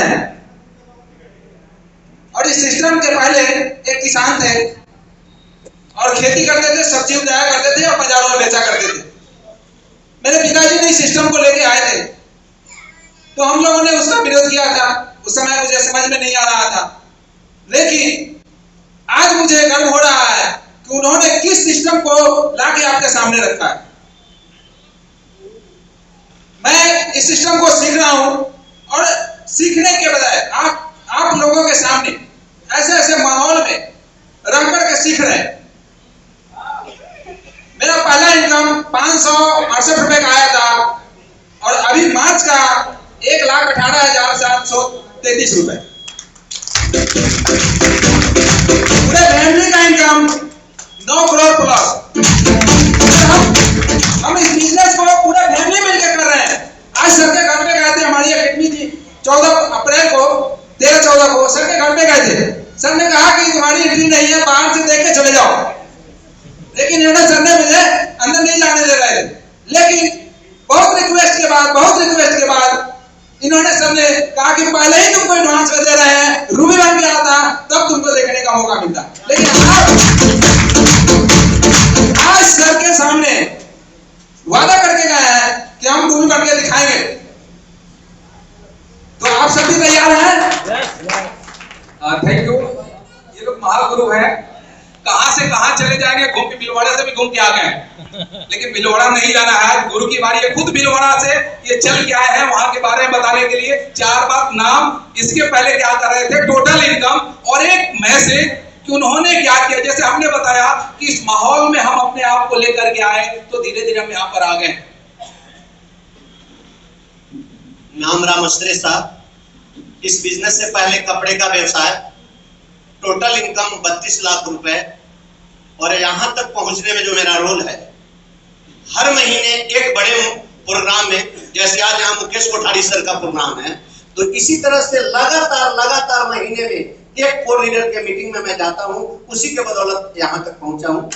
हैं। और इस सिस्टम के पहले एक किसान थे और खेती करते थे, सब्जी उगाया करते थे और बाजारों में बेचा करते थे। मेरे पिताजी ने इस सिस्टम को लेके आए थे, तो हम लोगों ने उसका विरोध किया था। उस समय मुझे समझ में नहीं आ रहा था, लेकिन आज मुझे गर्व हो रहा है कि उन्होंने किस सिस्टम को लाके आपके सामने रखा है। मैं इस सिस्टम को सीख रहा हूं और सीखने के बजाय आप लोगों के सामने ऐसे ऐसे माहौल में रह करके सीख रहे हैं। मेरा पहला इनकम 568 रुपए का आया था और अभी मार्च का 1,18,733 रुपए। पूरे फैमिली का इनकम 9 करोड़ प्लस। हम इस बिजनेस को पूरे फैमिली मिलकर कर रहे हैं। आज सर के घर पे गए थे, हमारी एकेडमी थी 14 अप्रैल को, 13-14 को सर के घर पे गए थे। सर ने कहा कि तुम्हारी एंट्री नहीं है, बाहर से देख के चले जाओ। लेकिन इन्होंने सर ने मुझे अंदर नहीं जाने दे रहे थे। लेकिन बहुत रिक्वेस्ट के बाद इन्होंने सर ने कहा कि पहले ही तुमको एडवांस में दे रहे हैं, रूबी बन गया था तब तुमको देखने का मौका मिलता। लेकिन आज सर के सामने वादा करके गए हैं कि हम रूबी बन के दिखाएंगे। तो आप सभी तैयार हैं? Thank you. ये लोग महागुरु हैं, कहां से कहां चले जाएंगे, घूम के भीलवाड़ा से भी घूम के आ गए। लेकिन भीलवाड़ा नहीं जाना है, गुरु की बारी है। खुद भीलवाड़ा से ये चल के आए हैं वहां के बारे में बताने के लिए। 4 बात नाम, इसके पहले क्या कर रहे थे, टोटल इनकम और एक मैसेज कि उन्होंने क्या किया। जैसे हमने बताया कि इस माहौल में हम अपने आप को लेकर के आए तो धीरे धीरे हम यहाँ पर आ गए। नाम राम अश्रे साहब। इस बिजनेस से पहले कपड़े का व्यवसाय, टोटल इनकम 32 लाख रुपए। और यहाँ तक पहुंचने में जो मेरा रोल है, हर महीने एक बड़े प्रोग्राम में, जैसे आज यहाँ मुकेश कोठारी सर का प्रोग्राम है, तो इसी तरह से लगातार महीने में एक 4 लीडर के मीटिंग में मैं जाता हूँ। उसी के बदौलत यहाँ तक पहुंचा हूँ।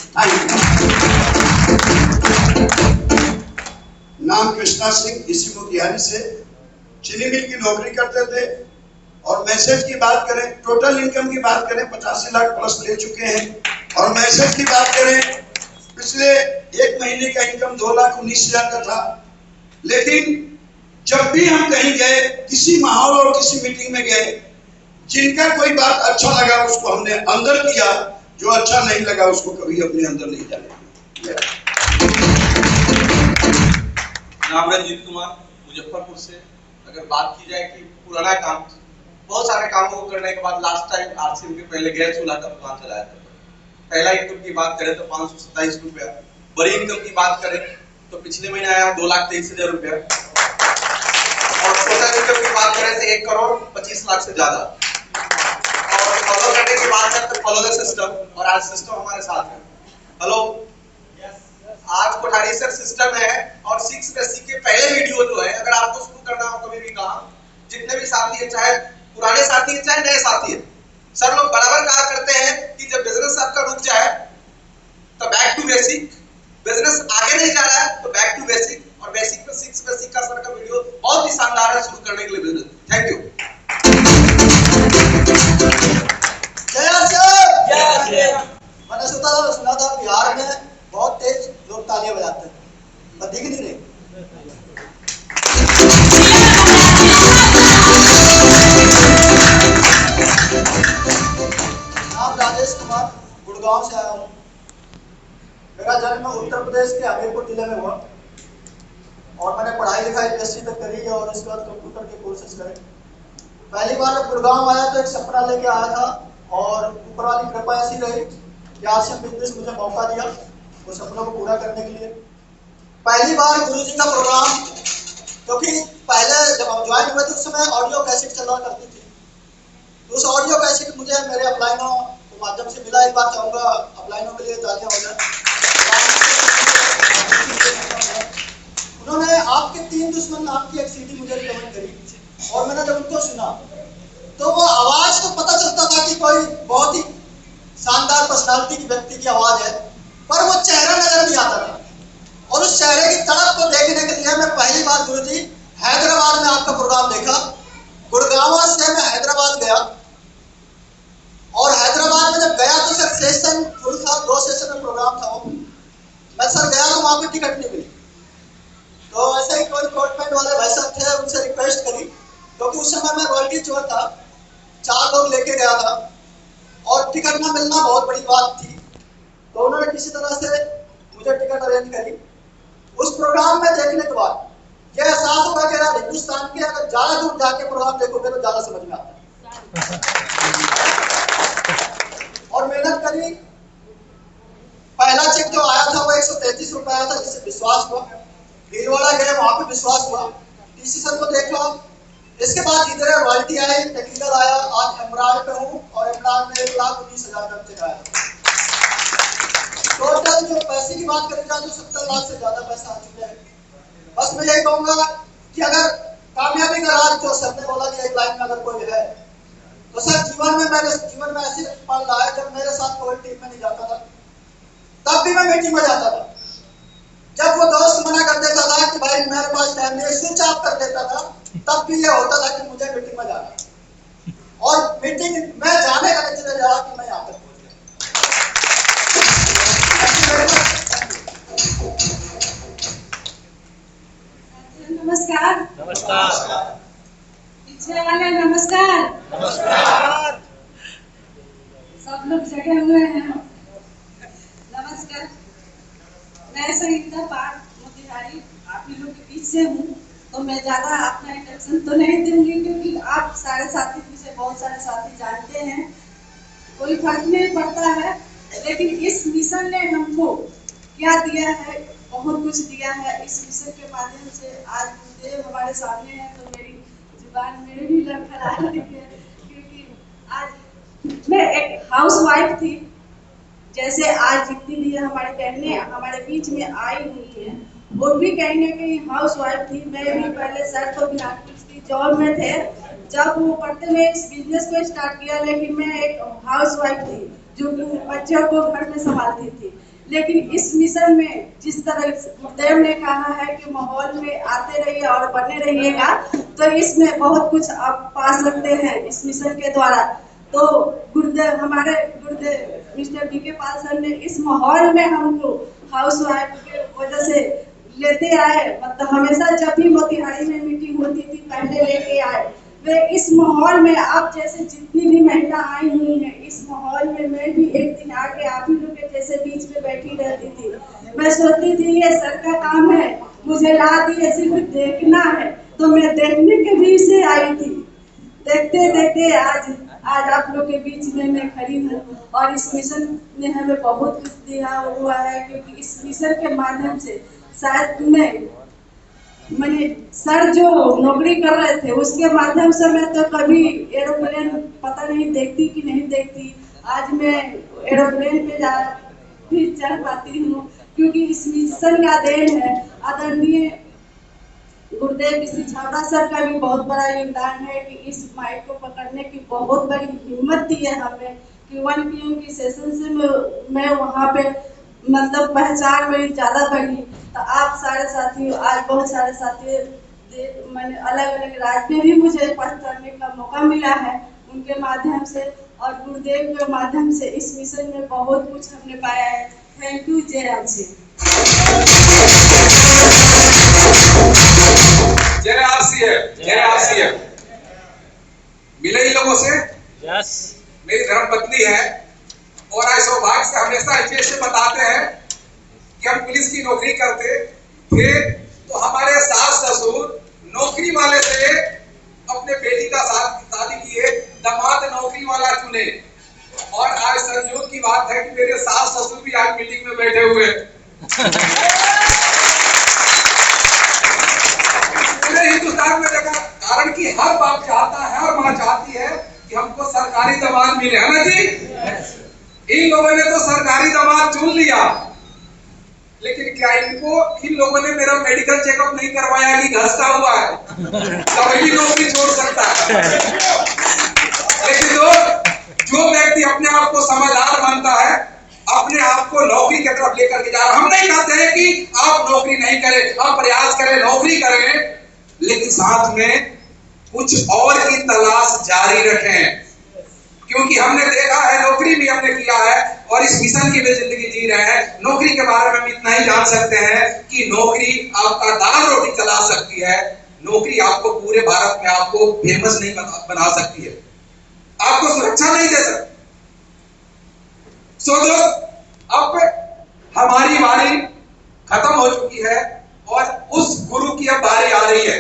नाम कृष्णा सिंह, इसी मोतिहारी से। चीनी मिल की नौकरी करते थे। और मैसेज की बात करें, टोटल इनकम की बात करें, 85 लाख प्लस ले चुके हैं। और मैसेज की बात करें, पिछले 1 महीने का इनकम 2,19,000 का था। लेकिन जब भी हम कहीं गए, किसी माहौल और किसी मीटिंग में गए, जिनका कोई बात अच्छा लगा उसको हमने अंदर किया, जो अच्छा नहीं लगा उसको कभी अपने अंदर नहीं जाने। नाम रंजीत कुमार, मुजफ्फरपुर से। अगर बात की जाए कि पुराना काम, बहुत सारे कामों को करने के बाद लास्ट टाइम आरसीएम के पहले गैस चूल्हा का दुकान चलाया था। पहला इनकम की बात करें तो 527 रुपया। बड़ी इनकम की बात करें तो पिछले महीने आया 2,23,000 रुपया। और छोटा इनकम की बात करें तो 1,25 लाख से ज्यादा। और फॉलो करने की बात करें तो फॉलो द सिस्टम, और आज सिस्टम हमारे साथ है। हेलो, आज कोठारी सर सिस्टम है और 6 बेसिक के पहले वीडियो जो है, अगर आपको शुरू करना हो कभी भी कहा, जितने भी साथी है, चाहे पुराने साथी है चाहे नए साथी है, सर लोग बराबर कहा करते हैं कि जब बिजनेस आपका रुक जाए तो बैक टू बेसिक, बिजनेस आगे नहीं जा रहा है तो बैक टू बेसिक, और बेसिक पे 6 बेसिक का सर का वीडियो बहुत ही शानदार है शुरू करने के लिए बिजनेस। Thank you. मैंने सुना था बिहार में बहुत तेज लोग तालियां बजाते हैं, पर दिख नहीं रही। नाम राजेश कुमार, गुड़गांव से आया हूँ। मेरा जन्म उत्तर प्रदेश के हमीरपुर जिले में हुआ और मैंने पढ़ाई लिखाई PhD तक करी है और इसके बाद कंप्यूटर के कोर्सेज करे। पहली बार जब गुड़गांव आया तो एक सपना लेके आया था और ऊपर वाली कृपा ऐसी रही कि आरसीएम बिजनेस मुझे मौका दिया वो सपनों को पूरा करने के लिए। पहली बार गुरुजी का प्रोग्राम, क्योंकि पहले जब हम ज्वाइन हुए थे उस समय ऑडियो कैसेट चला करती थी, तो उस ऑडियो कैसेट मुझे मेरे अपलाइनों के माध्यम से मिला। एक बार चाहूँगा अपलाइनों के लिए तालियां हो जाए। उन्होंने आपके 3 दुश्मन नाम की एक CD मुझे रिकमेंड करी और मैंने जब उनको सुना तो वो आवाज तो पता चलता था कि कोई बहुत ही शानदार पर्सनालिटी की व्यक्ति की आवाज है, पर वो चेहरा नजर नहीं आता था। और उस चेहरे की तड़प को देखने के लिए मैं पहली बार गुरुजी हैदराबाद में आपका प्रोग्राम देखा। गुड़गांव से गया। और हैदराबाद में जब गया तो सर सेशन फुल था, 2 सेशन में प्रोग्राम था वो। मैं सर गया तो वहाँ पे टिकट नहीं मिली। तो ऐसे ही कोई कोर्ट पैंट वाले भाई साहब थे, उनसे रिक्वेस्ट करी, क्योंकि उस समय मैं रॉयल्टी चोर था, 4 लोग लेके गया था और टिकट ना मिलना बहुत बड़ी बात थी। तो उन्होंने किसी तरह से मुझे टिकट अरेंज करी। उस प्रोग्राम में देखने के बाद ये एहसास होगा कि यार हिंदुस्तान के अगर ज्यादा दूर जाके प्रोग्राम देखोगे तो ज्यादा समझ में आता है। और मेहनत करी। पहला चेक जो आया था वो 133 रुपए आया था, जिससे विश्वास हुआ। भीलवाड़ा गए, वहां पे विश्वास हुआ। टीसी सर को देखा। इसके बाद इधर रॉयल्टी आई, टेक्निकल आया। आज एमराल पे हूँ और एमराल में 1,19,000 का चेक आया। टोटल जो पैसे की बात करी जाए तो 70 लाख से ज्यादा पैसा आ चुके हैं। बस मैं यही कहूंगा कि अगर कामयाबी का राज जो सर ने बोला कि एक लाइन में अगर कोई है तो सर मेरे जीवन में ऐसे पल रहा है जब मेरे साथ कोई टीम में नहीं जाता था तब भी मैं मीटिंग में जाता था। जब वो दोस्त मना कर देता था कि भाई मेरे पास टाइम नहीं, स्विच ऑफ कर देता था, तब भी ये होता था कि मुझे मीटिंग में जाना। और मीटिंग में जाने का नतीजा रहा कि मैं यहाँ तक पहुंच गया। नमस्कार। नमस्कार। पीछे वाले नमस्कार। नमस्कार। सब लोग जगे हुए हैं। नमस्कार। मैं संगीता पाठ मोतिहारी आप लोग के बीच से हूँ, तो मैं ज्यादा अपना इंट्रोडक्शन तो नहीं दूंगी क्योंकि आप सारे साथी मुझे बहुत सारे साथी जानते हैं, कोई फर्क नहीं पड़ता है। लेकिन इस मिशन ने हमको क्या दिया है, बहुत कुछ दिया है। इस मिशन के माध्यम से आज गुरुदेव हमारे सामने हैं तो मेरी जुबान मेरे भी लड़खड़ा रही है, क्योंकि आज मैं एक हाउसवाइफ थी। जैसे आज जितनी भी हमारे बहनें हमारे बीच में आई हुई हैं, वो भी कहने की हाउसवाइफ थी। मैं भी पहले सर तो की जॉब में थे, जब वो पढ़ते हुए इस बिजनेस को स्टार्ट किया, लेकिन मैं एक हाउसवाइफ थी जो बच्चों को घर में संभालती थी। लेकिन इस मिशन में जिस तरह गुरुदेव ने कहा है कि माहौल में आते रहिए और बने रहिएगा, तो इसमें बहुत कुछ आप पा सकते हैं इस मिशन के द्वारा। तो हमारे गुरुदेव मिस्टर बी के पाल सर ने इस माहौल में हमको हाउसवाइफ के वजह से लेते आए। मतलब हमेशा जब भी मोतिहारी में मीटिंग होती थी पहले लेके आए। वे इस माहौल में आप जैसे जितनी भी महिला आई हुई हैं, इस माहौल में मैं भी एक दिन आके आप ही लोग के जैसे बीच में बैठी रहती थी। मैं सोचती थी ये सर का काम है, मुझे ला दिए सिर्फ देखना है, तो मैं देखने के भी से आई थी। देखते देखते आज आप लोग के बीच में मैं खड़ी हूँ और इस मिशन ने हमें बहुत कुछ दिया हुआ है, क्योंकि इस मिशन के माध्यम से शायद मैंने सर जो नौकरी कर रहे थे उसके माध्यम से मैं तो कभी एरोप्लेन पता नहीं देखती कि नहीं देखती, आज मैं एरोप्लेन पे भी चढ़ पाती हूँ, क्योंकि इस मिशन का देन है। आदरणीय गुरुदेव किसी छावड़ा सर का भी बहुत बड़ा योगदान है कि इस माइक को पकड़ने की बहुत बड़ी हिम्मत दी है हमें कि 1 PM की सेशन से मैं वहाँ पे मतलब पहचान मेरी ज़्यादा बढ़ी। तो आप सारे साथी, आज बहुत सारे साथी मैंने अलग अलग राज्य में भी मुझे पढ़ करने का मौका मिला है उनके माध्यम से, और गुरुदेव के माध्यम से इस मिशन में बहुत कुछ हमने पाया है। Thank you. जय राम जी। जय आरसीएफ, जय आरसीएफ। मिले ही लोगों से। यस। मेरी धर्मपत्नी है और आज सौभाग्य से हमेशा इस चीज से बताते हैं कि हम पुलिस की नौकरी करते थे तो हमारे सास ससुर नौकरी वाले से अपने बेटी का शादी किए, दामाद नौकरी वाला चुने। और आज संयोग की बात है कि मेरे सास ससुर भी आज मीटिंग में बैठे हुए। पूरे हिंदुस्तान में देखा, कारण कि हर बाप चाहता है, हर माँ चाहती है कि हमको सरकारी दामाद मिले, है ना जी? इन लोगों ने तो सरकारी दामाद चुन लिया, लेकिन क्या इन लोगों ने मेरा मेडिकल चेकअप नहीं करवाया कि घसता हुआ है, तभी नौकरी छोड़ सकता है। लेकिन जो व्यक्ति अपने आप को समझदार मानता है, अपने आप को नौकरी की तरफ लेकर के जा रहा है। हम नहीं कहते हैं कि आप नौकरी नहीं करें, आप प्रयास करें, नौकरी करें, लेकिन साथ में कुछ और की तलाश जारी रखें, क्योंकि हमने देखा है, नौकरी भी हमने किया है और इस मिशन की भी जिंदगी जी रहे हैं। नौकरी के बारे में हम इतना ही जान सकते हैं कि नौकरी आपका दाल रोटी चला सकती है, नौकरी आपको पूरे भारत में आपको फेमस नहीं बना सकती है, आपको सुरक्षा नहीं दे सकती। सो दोस्त, अब हमारी बारी खत्म हो चुकी है और उस गुरु की अब बारी आ रही है।